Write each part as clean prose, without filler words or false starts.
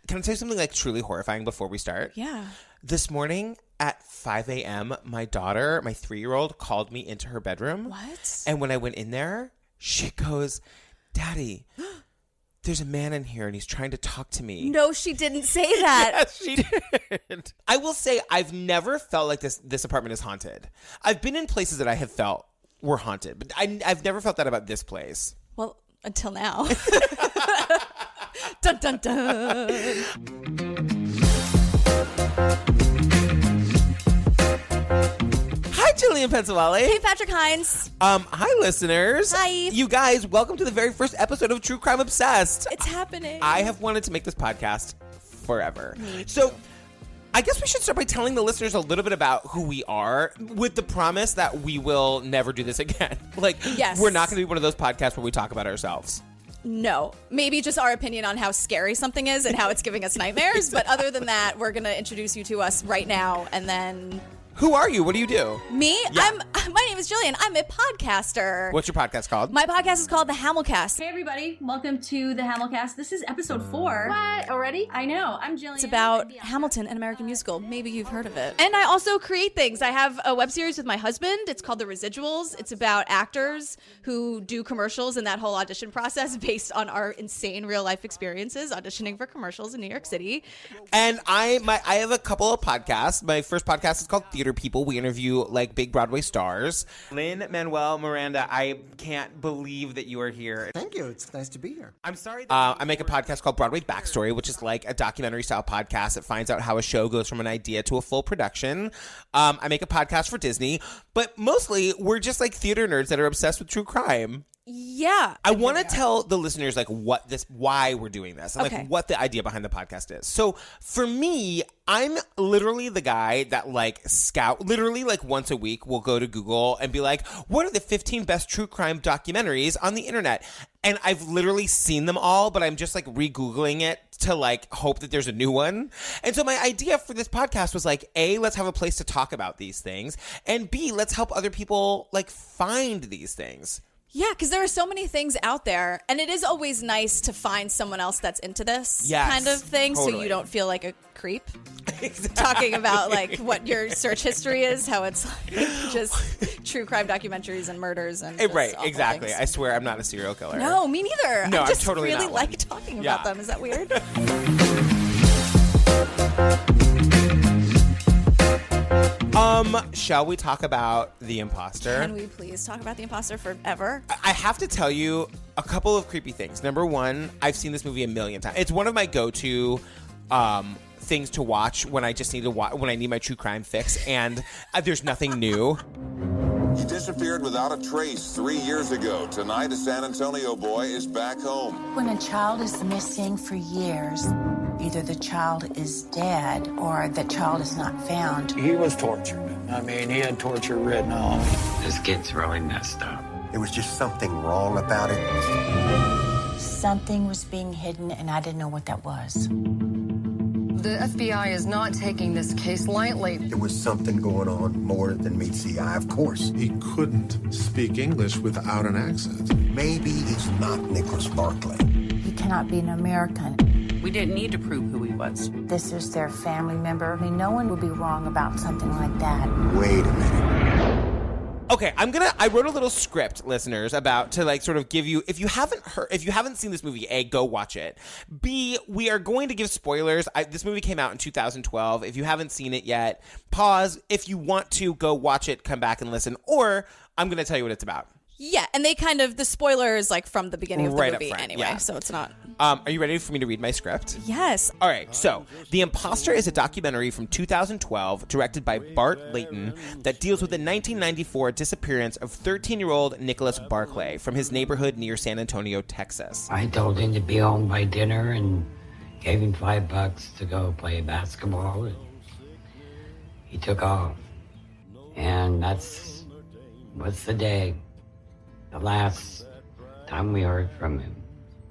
can I tell you something like truly horrifying before we start? Yeah. This morning at 5 a.m., my daughter, my 3-year-old, called me into her bedroom. What? And when I went in there, she goes, Daddy, there's a man in here and he's trying to talk to me. No, she didn't say that. Yes, she did. I will say I've never felt like this apartment is haunted. I've been in places that I have felt were haunted, but I've never felt that about this place. Well, until now. Dun, dun, dun. Hi, Gillian Pensawale. Hey, Patrick Hines. Hi, listeners. Hi. You guys, welcome to the very first episode of True Crime Obsessed. It's happening. I have wanted to make this podcast forever. Me too. So I guess we should start by telling the listeners a little bit about who we are with the promise that we will never do this again. Yes. We're not going to be one of those podcasts where we talk about ourselves. No. Maybe just our opinion on how scary something is and how it's giving us nightmares. Exactly. But other than that, we're going to introduce you to us right now and then... Who are you? What do you do? Me? Yeah. My name is Gillian. I'm a podcaster. What's your podcast called? My podcast is called The Hamilcast. Hey everybody, welcome to the Hamilcast. This is episode 4. What? Already? I know, I'm Gillian. It's about Hamilton, an American musical. Maybe you've heard of it. And I also create things. I have a web series with my husband. It's called The Residuals. It's about actors who do commercials and that whole audition process based on our insane real life experiences auditioning for commercials in New York City. And I have a couple of podcasts. My first podcast is called Theater People. We interview like big Broadway stars. Lin-Manuel Miranda, I can't believe that you are here. Thank you. It's nice to be here. I'm sorry. I make a podcast called Broadway Backstory, which is like a documentary style podcast that finds out how a show goes from an idea to a full production. I make a podcast for Disney, but mostly we're just like theater nerds that are obsessed with true crime. Yeah. I want to tell the listeners like why we're doing this and Okay. like what the idea behind the podcast is. So for me, I'm literally the guy that like literally like once a week will go to Google and be like, what are the 15 best true crime documentaries on the internet? And I've literally seen them all, but I'm just like re-Googling it to like hope that there's a new one. And so my idea for this podcast was like, A, let's have a place to talk about these things. And B, let's help other people like find these things. Yeah, because there are so many things out there, and it is always nice to find someone else that's into this kind of thing, totally. so you don't feel like a creep. Exactly. Talking about like what your search history is, how it's like just true crime documentaries and murders and just Right, awful exactly. things. I swear I'm not a serial killer. No, me neither. No, I I'm just totally really not like one. talking Yeah. about them. Is that weird? Shall we talk about The Imposter? Can we please talk about The Imposter forever? I have to tell you a couple of creepy things. Number one, I've seen this movie a million times. It's one of my go-to things to watch when I just need to when I need my true crime fix, and there's nothing new. He disappeared without a trace 3 years ago. Tonight, a San Antonio boy is back home. When a child is missing for years, either the child is dead or the child is not found. He was tortured. I mean, he had torture written on him. This kid's really messed up. There was just something wrong about it. Something was being hidden, and I didn't know what that was. The FBI is not taking this case lightly. There was something going on more than meets the eye, of course. He couldn't speak English without an accent. Maybe he's not Nicholas Barclay. He cannot be an American. We didn't need to prove who he was. This is their family member. I mean, no one would be wrong about something like that. Wait a minute. Okay, I wrote a little script, listeners, about to like sort of give you, if you haven't seen this movie, A, go watch it. B, we are going to give spoilers. This movie came out in 2012. If you haven't seen it yet, pause. If you want to, go watch it, come back and listen, or I'm going to tell you what it's about. Yeah, and they kind of, the spoiler is like from the beginning of the Right up movie front, anyway, yeah. so it's not... Are you ready for me to read my script? Yes. All right, so The Imposter is a documentary from 2012 directed by Bart Layton that deals with the 1994 disappearance of 13-year-old Nicholas Barclay from his neighborhood near San Antonio, Texas. I told him to be home by dinner and gave him $5 to go play basketball. And he took off. And that's what's the day, the last time we heard from him.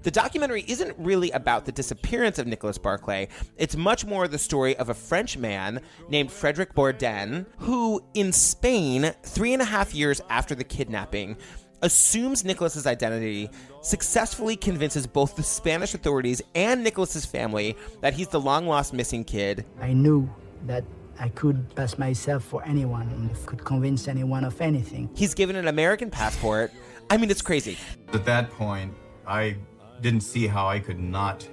The documentary isn't really about the disappearance of Nicholas Barclay. It's much more the story of a French man named Frederic Bourdin, who, in Spain, 3.5 years after the kidnapping, assumes Nicholas's identity, successfully convinces both the Spanish authorities and Nicholas's family that he's the long-lost missing kid. I knew that I could pass myself for anyone and could convince anyone of anything. He's given an American passport. I mean, it's crazy. At that point, I didn't see how I could not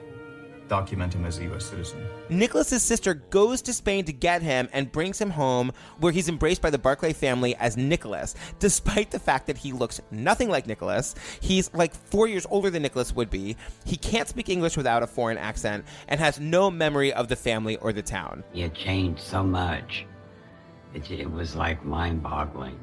document him as a U.S. citizen. Nicholas's sister goes to Spain to get him and brings him home, where he's embraced by the Barclay family as Nicholas, despite the fact that he looks nothing like Nicholas. He's like 4 years older than Nicholas would be. He can't speak English without a foreign accent and has no memory of the family or the town. He had changed so much. It was like mind-boggling.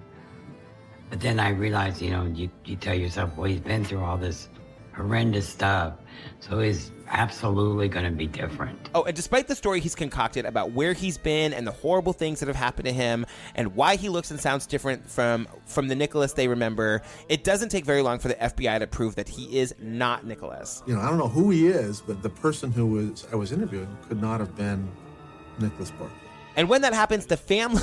But then I realized, you tell yourself, well, he's been through all this horrendous stuff, so he's absolutely going to be different. Oh, and despite the story he's concocted about where he's been and the horrible things that have happened to him and why he looks and sounds different from the Nicholas they remember, it doesn't take very long for the FBI to prove that he is not Nicholas. I don't know who he is, but the person I was interviewing could not have been Nicholas Barclay. And when that happens, the family...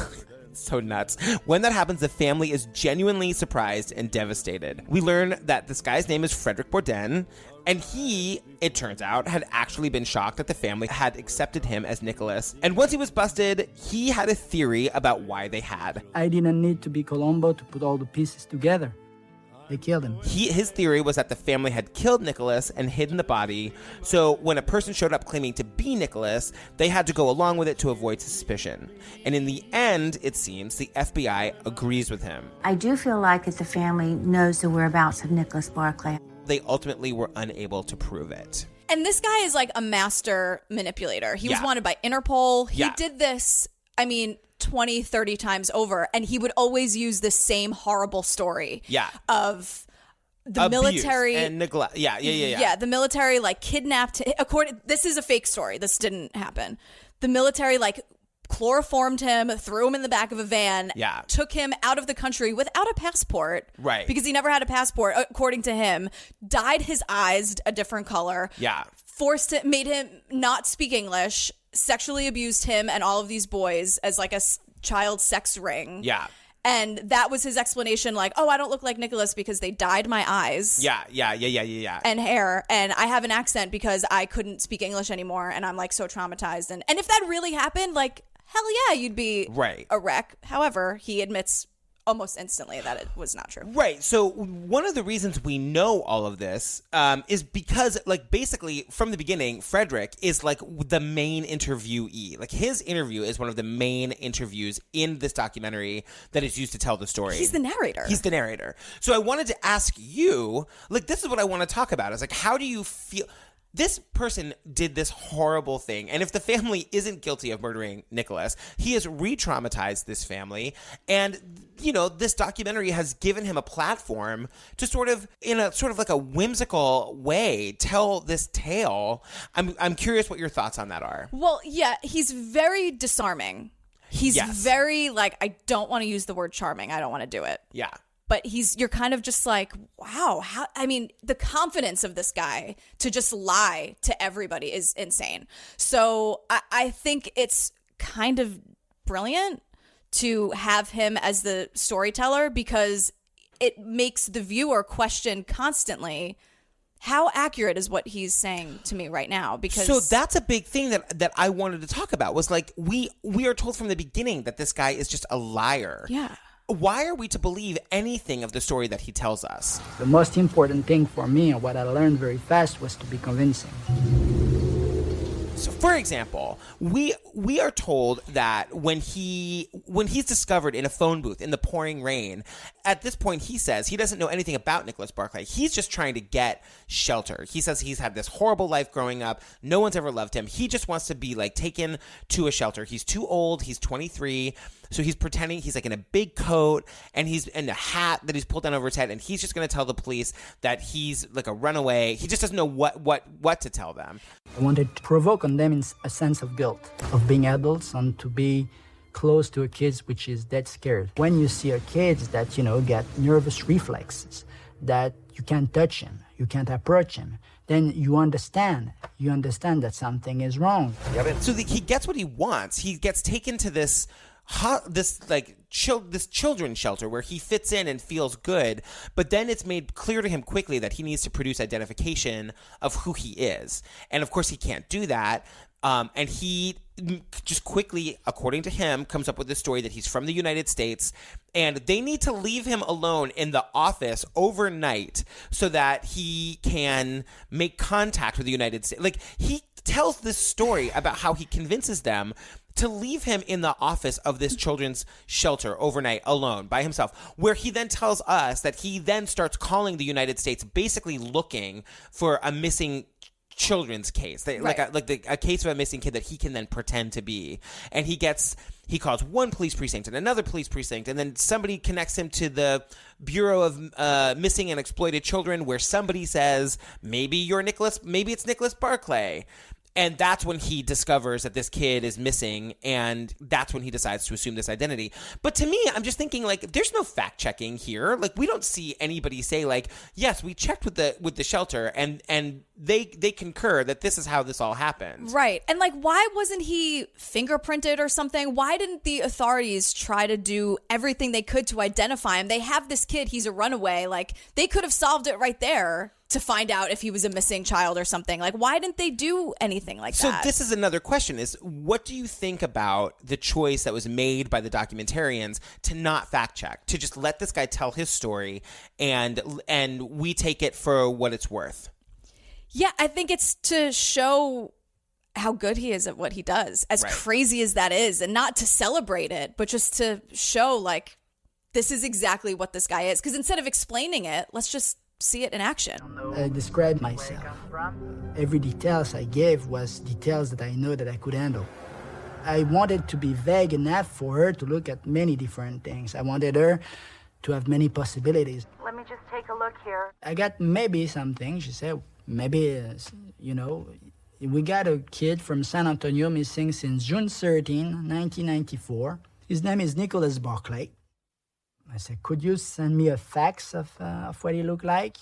so nuts. When that happens, the family is genuinely surprised and devastated. We learn that this guy's name is Frederick Bourdain, and he, it turns out, had actually been shocked that the family had accepted him as Nicholas. And once he was busted, he had a theory about why they had. I didn't need to be Columbo to put all the pieces together. They killed him. His theory was that the family had killed Nicholas and hidden the body, so when a person showed up claiming to be Nicholas, they had to go along with it to avoid suspicion. And in the end, it seems, the FBI agrees with him. I do feel like that the family knows the whereabouts of Nicholas Barclay. They ultimately were unable to prove it. And this guy is like a master manipulator. He was wanted by Interpol. He did this, 20, 30 times over, and he would always use the same horrible story of the abuse military and neglect. Yeah, the military kidnapped. This is a fake story. This didn't happen. The military chloroformed him, threw him in the back of a van, took him out of the country without a passport, right? Because he never had a passport, according to him. Dyed his eyes a different color, made him not speak English. Sexually abused him and all of these boys as a child sex ring. Yeah. And that was his explanation, I don't look like Nicholas because they dyed my eyes. Yeah. And hair. And I have an accent because I couldn't speak English anymore and I'm so traumatized. And if that really happened, hell yeah, you'd be a wreck. However, he admits almost instantly that it was not true. Right. So one of the reasons we know all of this is because, basically from the beginning, Frederick is the main interviewee. His interview is one of the main interviews in this documentary that is used to tell the story. He's the narrator. So I wanted to ask you, this is what I want to talk about. Is how do you feel? This person did this horrible thing, and if the family isn't guilty of murdering Nicholas, he has re-traumatized this family, and, this documentary has given him a platform to in a whimsical way, tell this tale. I'm curious what your thoughts on that are. Well, yeah, he's very disarming. He's very, I don't want to use the word charming. I don't want to do it. Yeah. But you're kind of just wow, the confidence of this guy to just lie to everybody is insane. So I think it's kind of brilliant to have him as the storyteller because it makes the viewer question constantly, how accurate is what he's saying to me right now? Because so that's a big thing that I wanted to talk about was we are told from the beginning that this guy is just a liar. Yeah. Why are we to believe anything of the story that he tells us? The most important thing for me and what I learned very fast was to be convincing. So, for example, we are told that when he's discovered in a phone booth in the pouring rain, at this point he says he doesn't know anything about Nicholas Barclay. He's just trying to get shelter. He says he's had this horrible life growing up. No one's ever loved him. He just wants to be taken to a shelter. He's too old. He's 23. So he's pretending he's in a big coat and he's in a hat that he's pulled down over his head, and he's just going to tell the police that he's a runaway. He just doesn't know what to tell them. I wanted to provoke on them a sense of guilt, of being adults and to be close to a kid which is dead scared. When you see a kid that, get nervous reflexes, that you can't touch him, you can't approach him, then you understand that something is wrong. So he gets what he wants. He gets taken to this this children's shelter where he fits in and feels good, but then it's made clear to him quickly that he needs to produce identification of who he is. And of course he can't do that. And he just quickly, according to him, comes up with this story that he's from the United States, and they need to leave him alone in the office overnight so that he can make contact with the United States. Like, he tells this story about how he convinces them to leave him in the office of this children's shelter overnight alone by himself, where he then tells us that he then starts calling the United States, basically looking for a missing children's case, a case of a missing kid that he can then pretend to be. And he calls one police precinct and another police precinct, and then somebody connects him to the Bureau of Missing and Exploited Children, where somebody says, maybe it's Nicholas Barclay. And that's when he discovers that this kid is missing, and that's when he decides to assume this identity. But to me, I'm just thinking, like, there's no fact-checking here. Like, we don't see anybody say, like, yes, we checked with the shelter, and they concur that this is how this all happened. Right. And, like, why wasn't he fingerprinted or something? Why didn't the authorities try to do everything they could to identify him? They have this kid. He's a runaway. Like, they could have solved it right there to find out if he was a missing child or something. Like, why didn't they do anything like that? So this is another question, is what do you think about the choice that was made by the documentarians to not fact check, to just let this guy tell his story and we take it for what it's worth? Yeah, I think it's to show how good he is at what he does, as crazy as that is, and not to celebrate it, but just to show, like, this is exactly what this guy is. Because instead of explaining it, let's just see it in action. I described myself. Every details I gave was details that I know that I could handle. I wanted to be vague enough for her to look at many different things. I wanted her to have many possibilities. Let me just take a look here. I got maybe something. She said, maybe, we got a kid from San Antonio missing since June 13, 1994. His name is Nicholas Barclay. I said, could you send me a fax of what he looked like?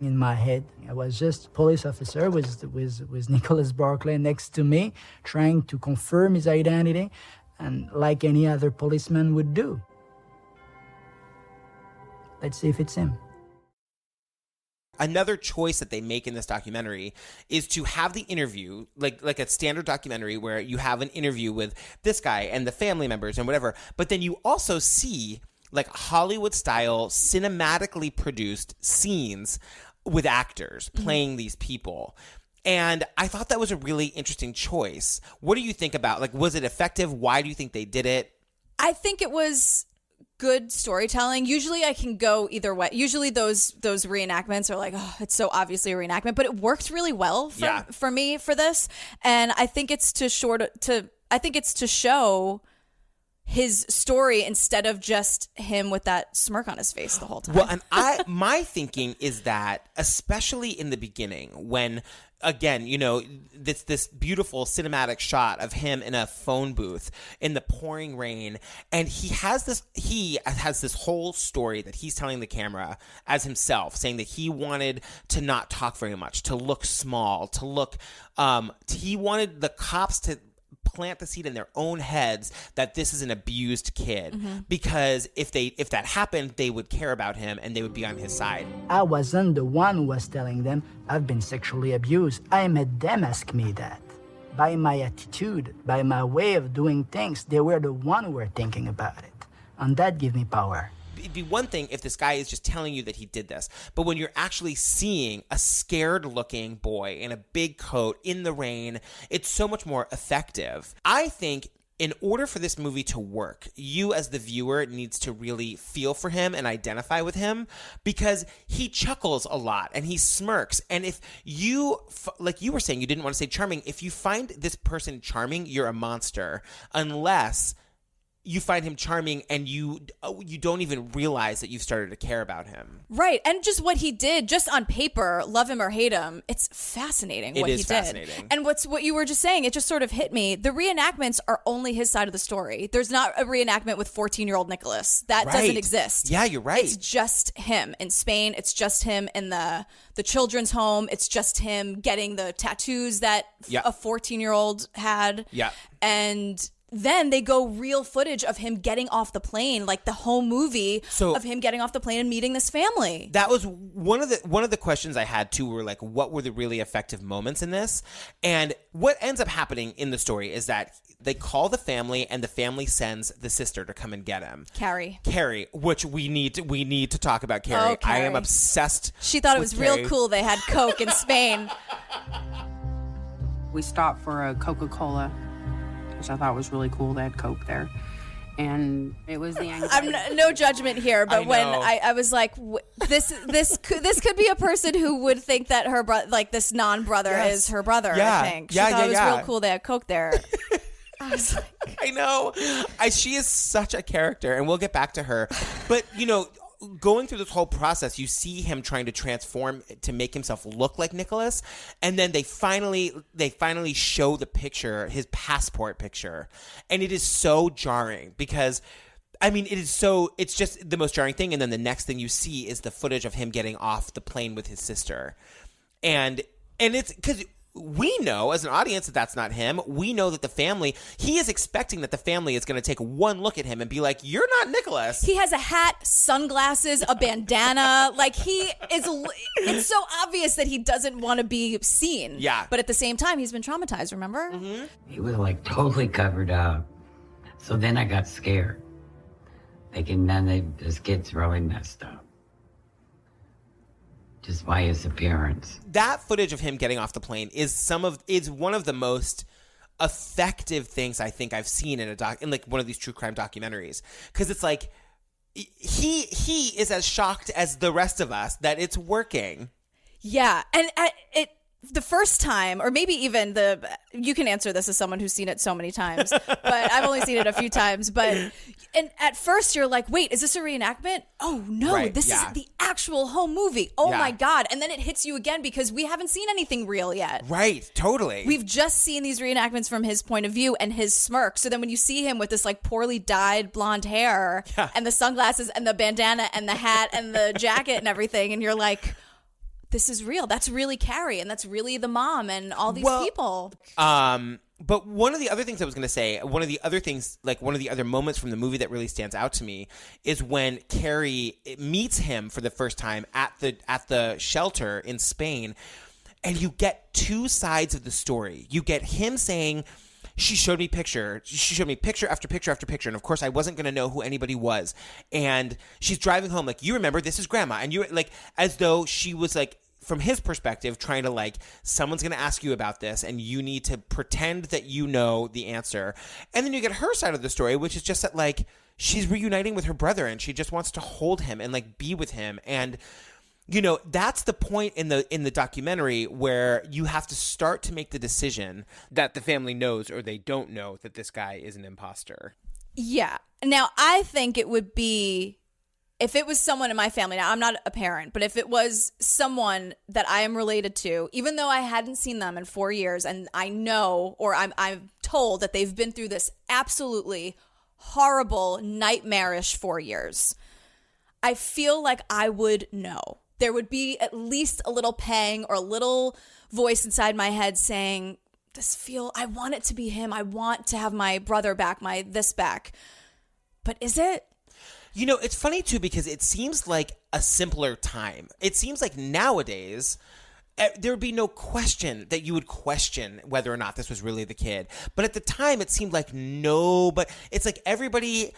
In my head, I was just a police officer with Nicholas Barclay next to me, trying to confirm his identity, and like any other policeman would do. Let's see if it's him. Another choice that they make in this documentary is to have the interview, like a standard documentary where you have an interview with this guy and the family members and whatever, but then you also see like Hollywood-style cinematically produced scenes with actors playing these people. And I thought that was a really interesting choice. What do you think about, like, was it effective? Why do you think they did it? I think it was good storytelling. Usually I can go either way. Usually those reenactments are like, oh, it's so obviously a reenactment, but it worked really well for me for this. And I think it's to show his story instead of just him with that smirk on his face the whole time. Well, and my thinking is that, especially in the beginning, when, again, this beautiful cinematic shot of him in a phone booth in the pouring rain, and he has this whole story that he's telling the camera as himself, saying that he wanted to not talk very much, to look small, to look, he wanted the cops to plant the seed in their own heads that this is an abused kid, because if that happened, they would care about him and they would be on his side. I wasn't the one who was telling them I've been sexually abused. I made them ask me that. By my attitude, by my way of doing things, they were the one who were thinking about it. And that gave me power. It'd be one thing if this guy is just telling you that he did this, but when you're actually seeing a scared-looking boy in a big coat in the rain, it's so much more effective. I think in order for this movie to work, you as the viewer needs to really feel for him and identify with him, because he chuckles a lot and he smirks. And if you, like you were saying, you didn't want to say charming, if you find this person charming, you're a monster, unless you find him charming and you don't even realize that you've started to care about him. Right. And just what he did, just on paper, love him or hate him, it's fascinating what he did. It is fascinating. And what you were just saying, it just sort of hit me. The reenactments are only his side of the story. There's not a reenactment with 14-year-old Nicholas. That doesn't exist. Yeah, you're right. It's just him in Spain. It's just him in the children's home. It's just him getting the tattoos that a 14-year-old had. Yeah. And then they go real footage of him getting off the plane, like the whole movie of him getting off the plane and meeting this family. That was one of the questions I had too, were like, what were the really effective moments in this? And what ends up happening in the story is that they call the family, and the family sends the sister to come and get him. Carrie, which we need to talk about. Carrie. Oh, Carrie. I am obsessed. She thought it was Carrie. real cool they had Coke in Spain. We stopped for a Coca-Cola, which I thought was really cool. They had Coke there. And it was the anxiety. No judgment here, but when I was like, this could be a person who would think that her brother, like this non-brother, is her brother. Yeah. I think she thought it was real cool they had Coke there. I was like, I know. She is such a character, and we'll get back to her. But going through this whole process, you see him trying to transform to make himself look like Nicholas, and then they finally show the picture, his passport picture, and it is so jarring because, I mean, it's just the most jarring thing. And then the next thing you see is the footage of him getting off the plane with his sister, and it's because we know as an audience that that's not him. We know that he is expecting that the family is going to take one look at him and be like, you're not Nicholas. He has a hat, sunglasses, a bandana. Like it's so obvious that he doesn't want to be seen. Yeah. But at the same time, he's been traumatized, remember? Mm-hmm. He was like totally covered up. So then I got scared. Thinking, man, this kid's really messed up. Just by his appearance. That footage of him getting off the plane is one of the most effective things I think I've seen in like one of these true crime documentaries, because it's like he is as shocked as the rest of us that it's working. Yeah, and the first time, or maybe even you can answer this as someone who's seen it so many times, but I've only seen it a few times. And at first you're like, wait, is this a reenactment? Oh no, this is the actual home movie. Oh my God. And then it hits you again because we haven't seen anything real yet. Right, totally. We've just seen these reenactments from his point of view and his smirk. So then when you see him with this like poorly dyed blonde hair and the sunglasses and the bandana and the hat and the jacket and everything, and you're like, this is real. That's really Carrie, and that's really the mom and all these people. But one of the other things I was going to say, one of the other moments from the movie that really stands out to me is when Carrie meets him for the first time at the shelter in Spain, and you get two sides of the story. You get him saying, she showed me picture after picture after picture, and of course I wasn't going to know who anybody was. And she's driving home like, you remember, this is grandma. And you like, as though she was like, from his perspective, trying to like, someone's going to ask you about this and you need to pretend that you know the answer. And then you get her side of the story, which is just that like, she's reuniting with her brother and she just wants to hold him and like be with him. And that's the point in the documentary where you have to start to make the decision that the family knows or they don't know that this guy is an imposter. Yeah. Now, I think it would be, if it was someone in my family, now I'm not a parent, but if it was someone that I am related to, even though I hadn't seen them in 4 years, and I know, or I'm told that they've been through this absolutely horrible, nightmarish 4 years, I feel like I would know. There would be at least a little pang or a little voice inside my head saying, I want it to be him. I want to have my brother back, this back. But is it? It's funny too, because it seems like a simpler time. It seems like nowadays there would be no question that you would question whether or not this was really the kid. But at the time, it seemed like no, but it's like everybody,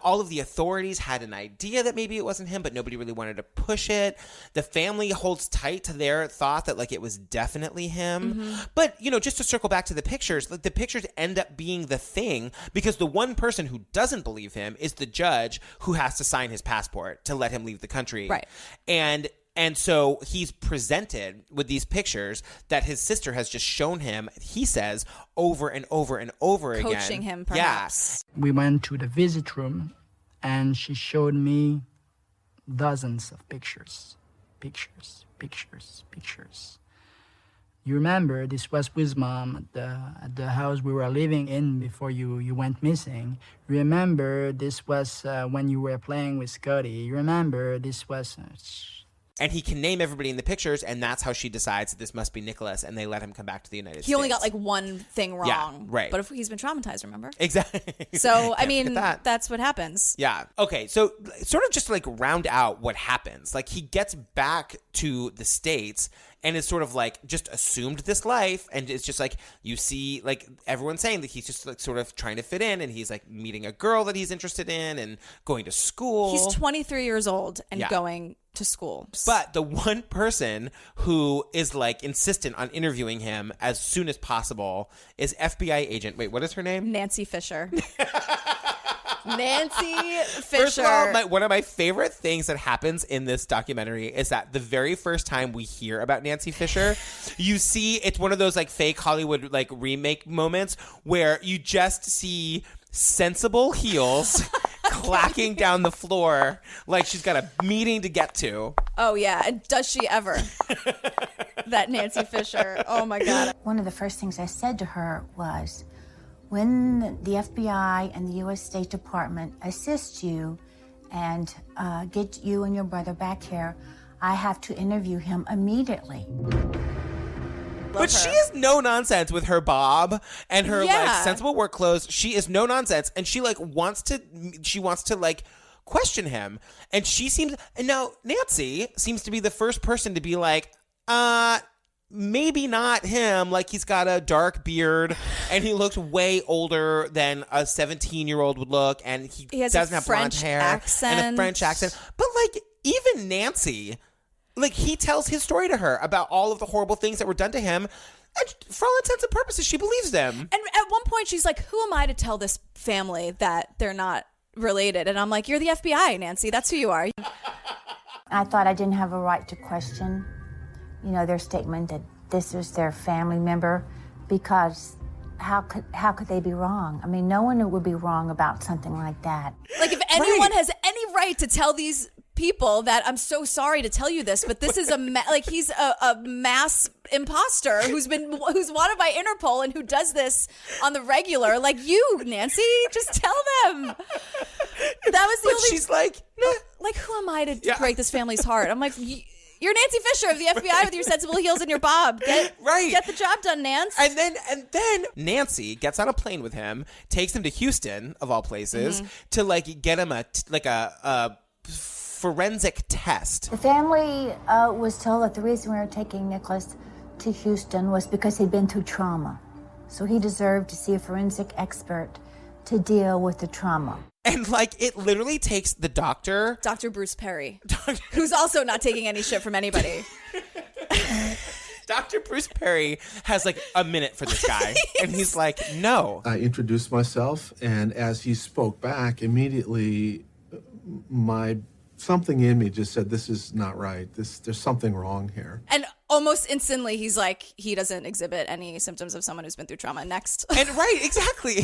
all of the authorities had an idea that maybe it wasn't him, but nobody really wanted to push it. The family holds tight to their thought that like it was definitely him. Mm-hmm. But, just to circle back to the pictures end up being the thing because the one person who doesn't believe him is the judge who has to sign his passport to let him leave the country. Right. And so he's presented with these pictures that his sister has just shown him, he says, over and over and over again. Coaching him, perhaps. Yeah. We went to the visit room, and she showed me dozens of pictures. Pictures. You remember, this was with Mom at the house we were living in before you went missing. Remember, this was when you were playing with Scotty. You remember, this was... And he can name everybody in the pictures, and that's how she decides that this must be Nicholas, and they let him come back to the United States. He only got like one thing wrong. Yeah, right. But if he's been traumatized, remember? Exactly. So, I mean, that's what happens. Yeah. Okay. So sort of just to like round out what happens, like he gets back to the States and is sort of like just assumed this life. And it's just like, you see like everyone saying that he's just like sort of trying to fit in, and he's like meeting a girl that he's interested in and going to school. He's 23 years old and going to school. But the one person who is like insistent on interviewing him as soon as possible is FBI agent. Wait, what is her name? Nancy Fisher. Nancy Fisher. First of all, one of my favorite things that happens in this documentary is that the very first time we hear about Nancy Fisher, you see it's one of those like fake Hollywood like remake moments where you just see sensible heels clacking down the floor like she's got a meeting to get to. Oh, yeah. And does she ever? That Nancy Fisher. Oh, my God. One of the first things I said to her was, when the FBI and the U.S. State Department assist you and get you and your brother back here, I have to interview him immediately. But she is no nonsense with her bob and her like sensible work clothes. She is no nonsense, and she like wants to like question him. And now Nancy seems to be the first person to be like, maybe not him. Like he's got a dark beard and he looks way older than a 17-year-old would look, and he doesn't have blonde hair and a French accent. But like even Nancy, like he tells his story to her about all of the horrible things that were done to him, and for all intents and purposes, she believes them. And at one point, she's like, "Who am I to tell this family that they're not related?" And I'm like, "You're the FBI, Nancy. That's who you are." I thought I didn't have a right to question, their statement that this was their family member, because how could they be wrong? I mean, no one would be wrong about something like that. Like if anyone has any right to tell these people that I'm so sorry to tell you this, but this is he's a mass imposter who's wanted by Interpol and who does this on the regular. Like you, Nancy, just tell them. That was the only. She's like, like who am I to break this family's heart? I'm like, you're Nancy Fisher of the FBI with your sensible heels and your bob. Get the job done, Nance. And then Nancy gets on a plane with him, takes him to Houston of all places to like get him a forensic test. The family was told that the reason we were taking Nicholas to Houston was because he'd been through trauma. So he deserved to see a forensic expert to deal with the trauma. And like it literally takes the doctor, Dr. Bruce Perry, who's also not taking any shit from anybody. Dr. Bruce Perry has like a minute for this guy, and he's like, no. I introduced myself, and as he spoke back, immediately something in me just said, this is not right. There's something wrong here. And almost instantly, he's like, he doesn't exhibit any symptoms of someone who's been through trauma. Next. And right, exactly.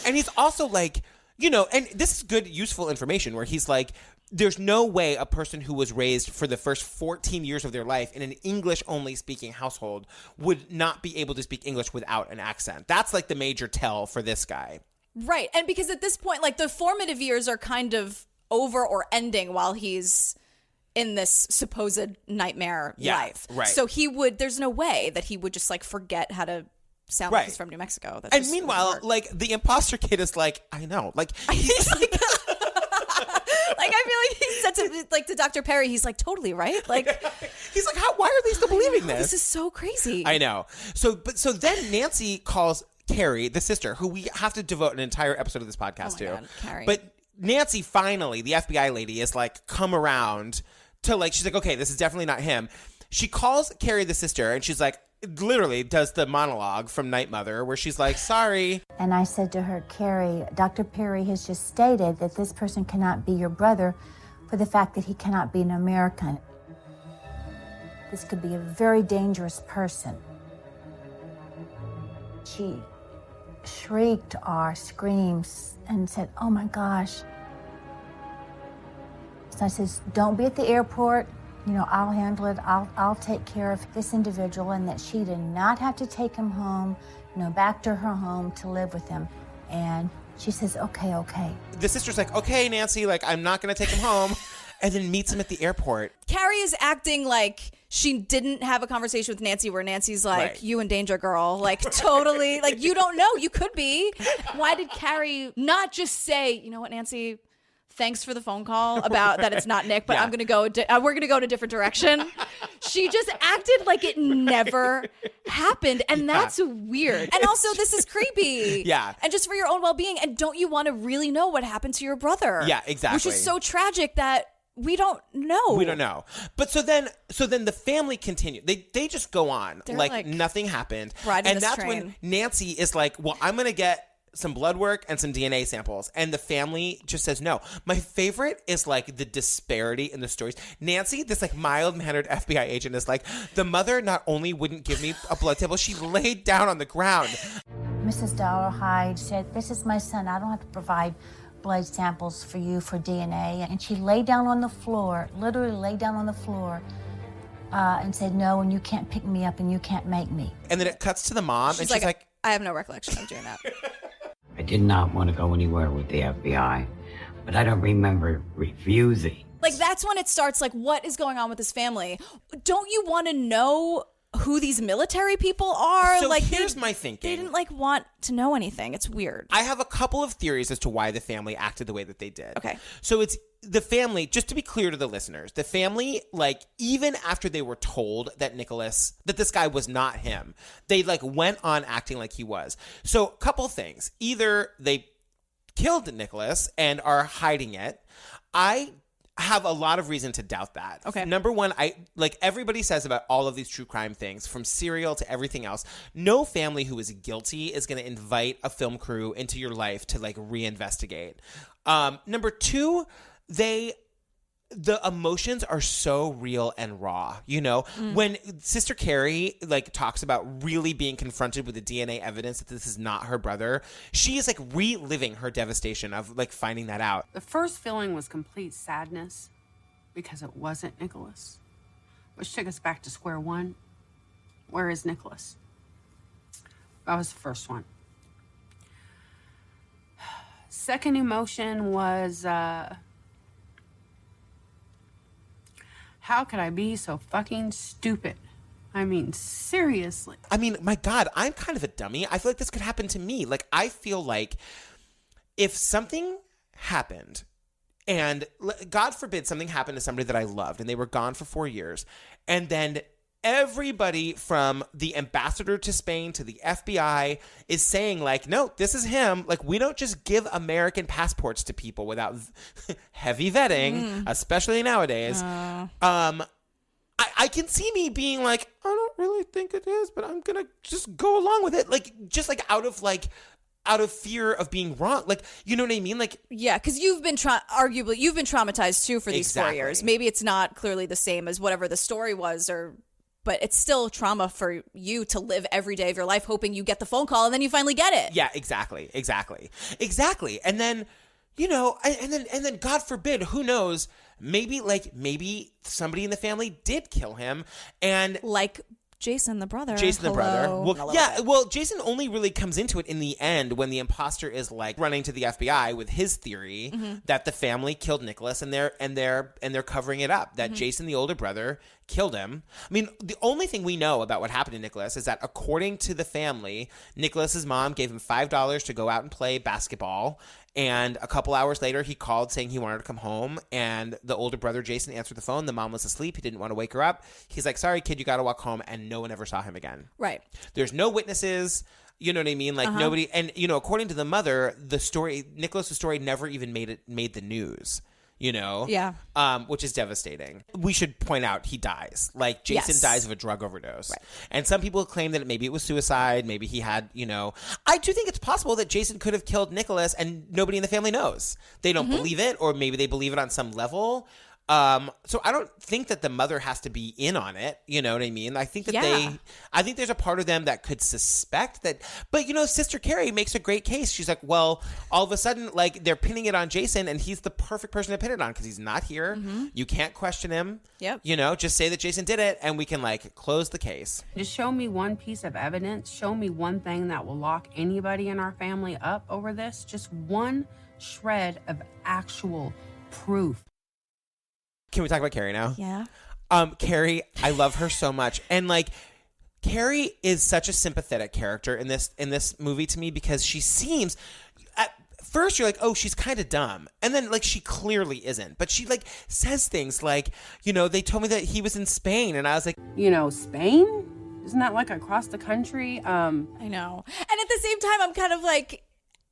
And he's also like, and this is good, useful information where he's like, there's no way a person who was raised for the first 14 years of their life in an English-only speaking household would not be able to speak English without an accent. That's like the major tell for this guy. Right. And because at this point, like the formative years are kind of over or ending while he's in this supposed nightmare life. Right. So there's no way that he would just like forget how to sound like he's from New Mexico. That's and meanwhile, like the imposter kid is like, I know, like he's like, like I feel like he said to Dr. Perry, he's like, totally right. Like he's like, why are they still believing this? This is so crazy. I know. So then Nancy calls Carrie, the sister, who we have to devote an entire episode of this podcast to. God, Carrie. But Nancy finally, the FBI lady, is like come around to like, she's like, okay, this is definitely not him. She calls Carrie, the sister, and she's like, literally does the monologue from Night Mother where she's like, sorry. And I said to her, Carrie, Dr. Perry has just stated that this person cannot be your brother for the fact that he cannot be an American. This could be a very dangerous person. She shrieked or screamed and said, oh my gosh. So I says, don't be at the airport. I'll handle it. I'll take care of this individual, and that she did not have to take him home, back to her home to live with him. And she says, okay. The sister's like, okay, Nancy, like, I'm not going to take him home. And then meets him at the airport. Carrie is acting like she didn't have a conversation with Nancy where Nancy's like, Right. you in danger, girl. Like, totally. Like, you don't know. You could be. Why did Carrie not just say, you know what, Nancy, thanks for the phone call about that it's not Nick, but Yeah. I'm going to go, we're going to go in a different direction. She just acted like it never happened. And that's weird. And also, this is creepy. Yeah. And just for your own well-being. And don't you want to really know what happened to your brother? Yeah, exactly. Which is so tragic that we don't know. We don't know. But so then the family continued. They just go on. They're Like nothing happened. riding And this that's train. when Nancy is like, well, I'm going to get some blood work and some DNA samples. And the family just says no. My favorite is like the disparity in the stories. Nancy, this like mild-mannered FBI agent, is like, the mother not only wouldn't give me a blood sample, she laid down on the ground. Mrs. Dollarhide said, this is my son. I don't have to provide blood samples for you for DNA. And she lay down on the floor, literally lay down on the floor, and said, no, and you can't pick me up and you can't make me. And then it cuts to the mom, and she's like, I have no recollection of doing that. I did not want to go anywhere with the FBI, but I don't remember refusing. Like, that's when it starts, like, what is going on with this family? Don't you want to know who these military people are? So like, here's my thinking. They didn't, like, want to know anything. It's weird. I have a couple of theories as to why the family acted the way that they did. Okay. So it's the family, just to be clear to the listeners, the family, like, even after they were told that this guy was not him, they, like, went on acting like he was. So a couple things. Either they killed Nicholas and are hiding it. I have a lot of reason to doubt that. Okay. Number one, like everybody says about all of these true crime things, from Serial to everything else, no family who is guilty is going to invite a film crew into your life to like reinvestigate. Number two, the emotions are so real and raw, you know? When Sister Carrie like talks about really being confronted with the DNA evidence that this is not her brother, she is like reliving her devastation of like finding that out. The first feeling was complete sadness because it wasn't Nicholas, which took us back to square one. Where is Nicholas? That was the first one. Second emotion was, how could I be so fucking stupid? I mean, seriously. I mean, my God, I'm kind of a dummy. I feel like this could happen to me. Like, I feel like if something happened and God forbid something happened to somebody that I loved and they were gone for 4 years, and then everybody from the ambassador to Spain to the FBI is saying like, no, this is him. Like, we don't just give American passports to people without heavy vetting, especially nowadays. I can see me being like, I don't really think it is, but I'm going to just go along with it. Like, just like out of fear of being wrong. Like, you know what I mean? Like, Yeah, because you've been arguably you've been traumatized too for these 4 Exactly. years. Maybe it's not clearly the same as whatever the story was, but it's still trauma for you to live every day of your life hoping you get the phone call and then you finally get it. yeah, exactly. And then, you know, and then God forbid, who knows, maybe somebody in the family did kill him, and like Jason the brother. Well, yeah. Well, Jason only really comes into it in the end when the imposter is like running to the FBI with his theory that the family killed Nicholas, and they're covering it up. That Jason, the older brother, killed him. I mean, the only thing we know about what happened to Nicholas is that according to the family, Nicholas's mom gave him $5 to go out and play basketball. And a couple hours later, he called saying he wanted to come home. And the older brother, Jason, answered the phone. The mom was asleep. He didn't want to wake her up. He's like, sorry, kid, you got to walk home. And no one ever saw him again. Right. There's no witnesses. You know what I mean? Like nobody. And, you know, according to the mother, Nicholas's story never even made the news. You know? Yeah. Which is devastating. We should point out he dies. Like, Jason dies of a drug overdose. Right. And some people claim that maybe it was suicide. Maybe he had, you know. I do think it's possible that Jason could have killed Nicholas and nobody in the family knows. They don't believe it, or maybe they believe it on some level. So I don't think that the mother has to be in on it. You know what I mean? I think that I think there's a part of them that could suspect that. But, you know, Sister Carrie makes a great case. She's like, well, all of a sudden, like, they're pinning it on Jason, and he's the perfect person to pin it on because he's not here. You can't question him. Yep. You know, just say that Jason did it, and we can, like, close the case. Just show me one piece of evidence. Show me one thing that will lock anybody in our family up over this. Just one shred of actual proof. Can we talk about Carrie now? Yeah. Carrie, I love her so much. And like Carrie is such a sympathetic character in this movie to me because she seems at first you're like, oh, she's kind of dumb. And then like she clearly isn't. But she like says things like, you know, they told me that he was in Spain and I was like, you know, Spain? Isn't that like across the country? I know. And at the same time, I'm kind of like,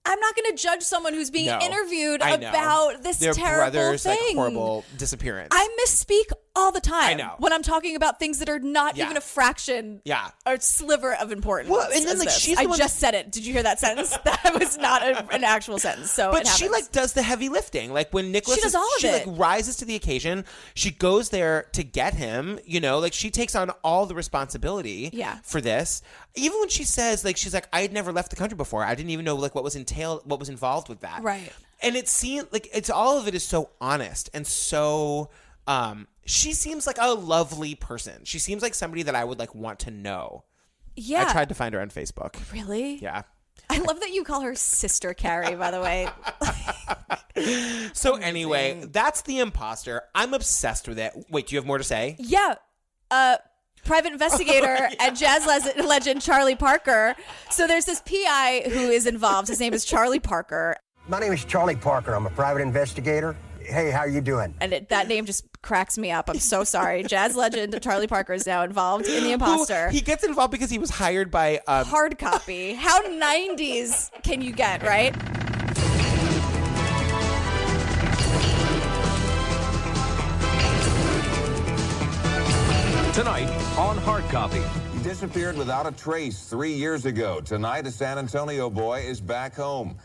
I'm not going to judge someone who's being interviewed about this Their terrible brother's, thing. Like, horrible disappearance. I misspeak all the time. I know. When I'm talking about things that are not even a fraction or sliver of importance. Well, and then like she's the I one just said it. Did you hear that sentence? That was not an actual sentence. So, but she like does the heavy lifting. Like when Nicholas, she does all of it. Like rises to the occasion. She goes there to get him. You know, like she takes on all the responsibility. For this. Even when she says like she's like I had never left the country before. I didn't even know like what was involved with that. Right. And it seems like it's all of it is so honest and so. She seems like a lovely person. She seems like somebody that I would like want to know. Yeah. I tried to find her on Facebook. Really? Yeah. I love that you call her Sister Carrie, by the way. So anyway, that's The Imposter. I'm obsessed with it. Wait, do you have more to say? Yeah. Private investigator and jazz legend Charlie Parker. So there's this PI who is involved. His name is Charlie Parker. My name is Charlie Parker. I'm a private investigator. Hey, how are you doing? And that name just cracks me up. I'm so sorry. Jazz legend Charlie Parker is now involved in The Imposter. He gets involved because he was hired by... Hard copy. How 90s can you get, right? Tonight on Hard Copy. He disappeared without a trace 3 years ago. Tonight, a San Antonio boy is back home.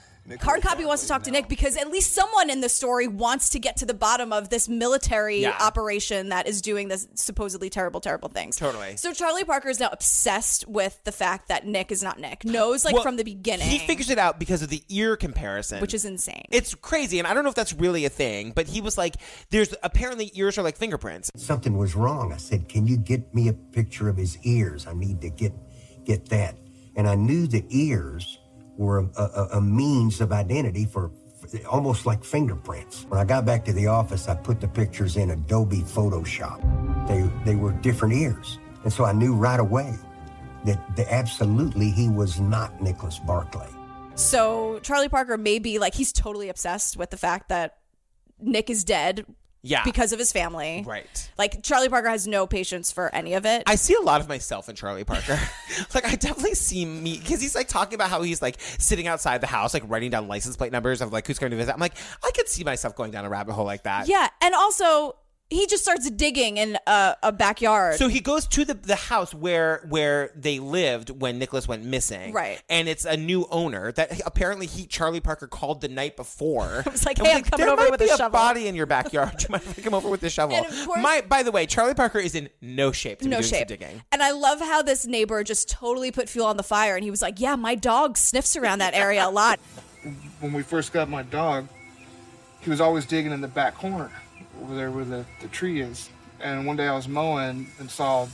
Hard Copy wants to talk to Nick because at least someone in the story wants to get to the bottom of this military operation that is doing this supposedly terrible, terrible things. Totally. So Charlie Parker is now obsessed with the fact that Nick is not Nick. Knows from the beginning. He figures it out because of the ear comparison. Which is insane. It's crazy, and I don't know if that's really a thing, but he was like, there's apparently ears are like fingerprints. Something was wrong. I said, can you get me a picture of his ears? I need to get that. And I knew the ears were a means of identity for almost like fingerprints. When I got back to the office, I put the pictures in Adobe Photoshop. They were different ears. And so I knew right away that absolutely he was not Nicholas Barclay. So Charlie Parker may be like, he's totally obsessed with the fact that Nick is dead. Yeah. Because of his family. Right. Like, Charlie Parker has no patience for any of it. I see a lot of myself in Charlie Parker. Like, I definitely see me, because he's, like, talking about how he's, like, sitting outside the house, like, writing down license plate numbers of, like, who's going to visit. I'm like, I could see myself going down a rabbit hole like that. Yeah, and also... he just starts digging in a backyard. So he goes to the house where they lived when Nicholas went missing. Right. And it's a new owner that apparently Charlie Parker called the night before. I was like, hey, I'm coming over with a shovel. There might be a body in your backyard. Do you mind if I come over with the shovel? And of course, by the way, Charlie Parker is in no shape to be doing some digging. And I love how this neighbor just totally put fuel on the fire. And he was like, yeah, my dog sniffs around that area a lot. When we first got my dog, he was always digging in the back corner over there where the tree is. And one day I was mowing and saw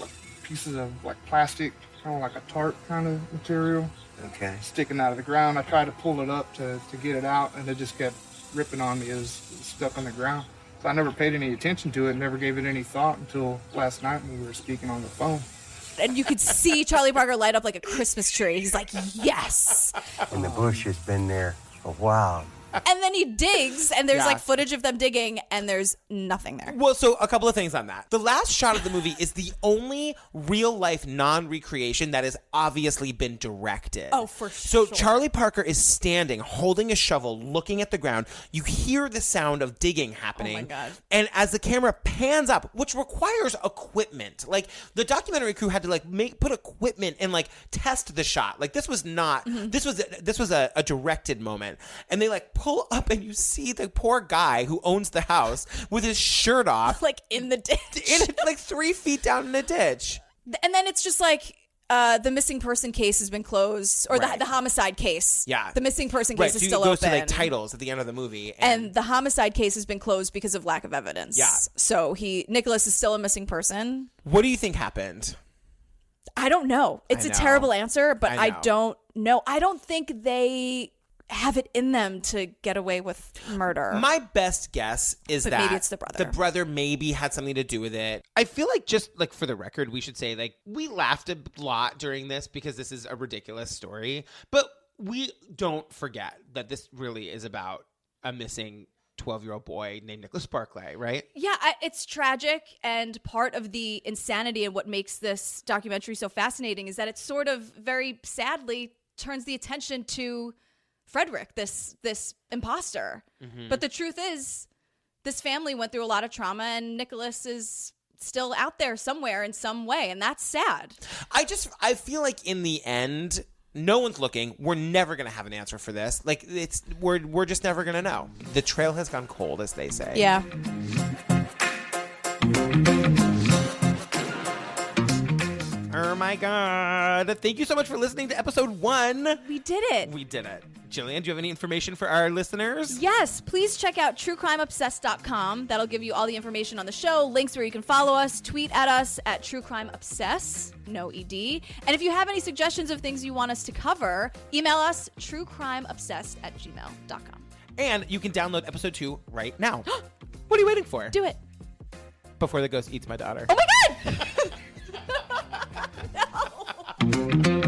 like pieces of like plastic, kind of like a tarp kind of material, sticking out of the ground. I tried to pull it up to get it out, and it just kept ripping on me. It was stuck on the ground. So I never paid any attention to it, never gave it any thought until last night when we were speaking on the phone. And you could see Charlie Parker light up like a Christmas tree. He's like, yes. And the bush has been there a while. And then he digs, and there's like footage of them digging, and there's nothing there. Well, so a couple of things on that. The last shot of the movie is the only real-life non-recreation that has obviously been directed. Oh, for sure. So sure. Charlie Parker is standing, holding a shovel, looking at the ground. You hear the sound of digging happening. Oh, my God. And as the camera pans up, which requires equipment, like the documentary crew had to like put equipment and like test the shot. Like this was not, this was a directed moment. And they like pull up and you see the poor guy who owns the house with his shirt off. Like in the ditch. Like 3 feet down in a ditch. And then it's just like the missing person case has been closed, or the homicide case. Yeah. The missing person case is still open. It goes open. to like titles at the end of the movie. And the homicide case has been closed because of lack of evidence. Yeah. So Nicholas is still a missing person. What do you think happened? I don't know. It's a terrible answer, but I don't know. I don't think they have it in them to get away with murder. My best guess is But that maybe it's the brother. The brother maybe had something to do with it. I feel like, just like for the record, we should say, like, we laughed a lot during this because this is a ridiculous story. But we don't forget that this really is about a missing 12-year-old boy named Nicholas Barclay, right? Yeah, it's tragic, and part of the insanity and what makes this documentary so fascinating is that it sort of very sadly turns the attention to Frederick, this imposter. Mm-hmm. But the truth is, this family went through a lot of trauma, and Nicholas is still out there somewhere in some way, and that's sad. I feel like in the end, no one's looking. We're never going to have an answer for this. Like, we're just never going to know. The trail has gone cold, as they say. Yeah. Oh my God. Thank you so much for listening to episode 1. We did it. We did it. Jillian, do you have any information for our listeners? Yes, please check out truecrimeobsessed.com. That'll give you all the information on the show, links where you can follow us, tweet at us at truecrimeobsess, no ED. And if you have any suggestions of things you want us to cover, email us truecrimeobsessed@gmail.com. And you can download episode 2 right now. What are you waiting for? Do it. Before the ghost eats my daughter. Oh my God! No.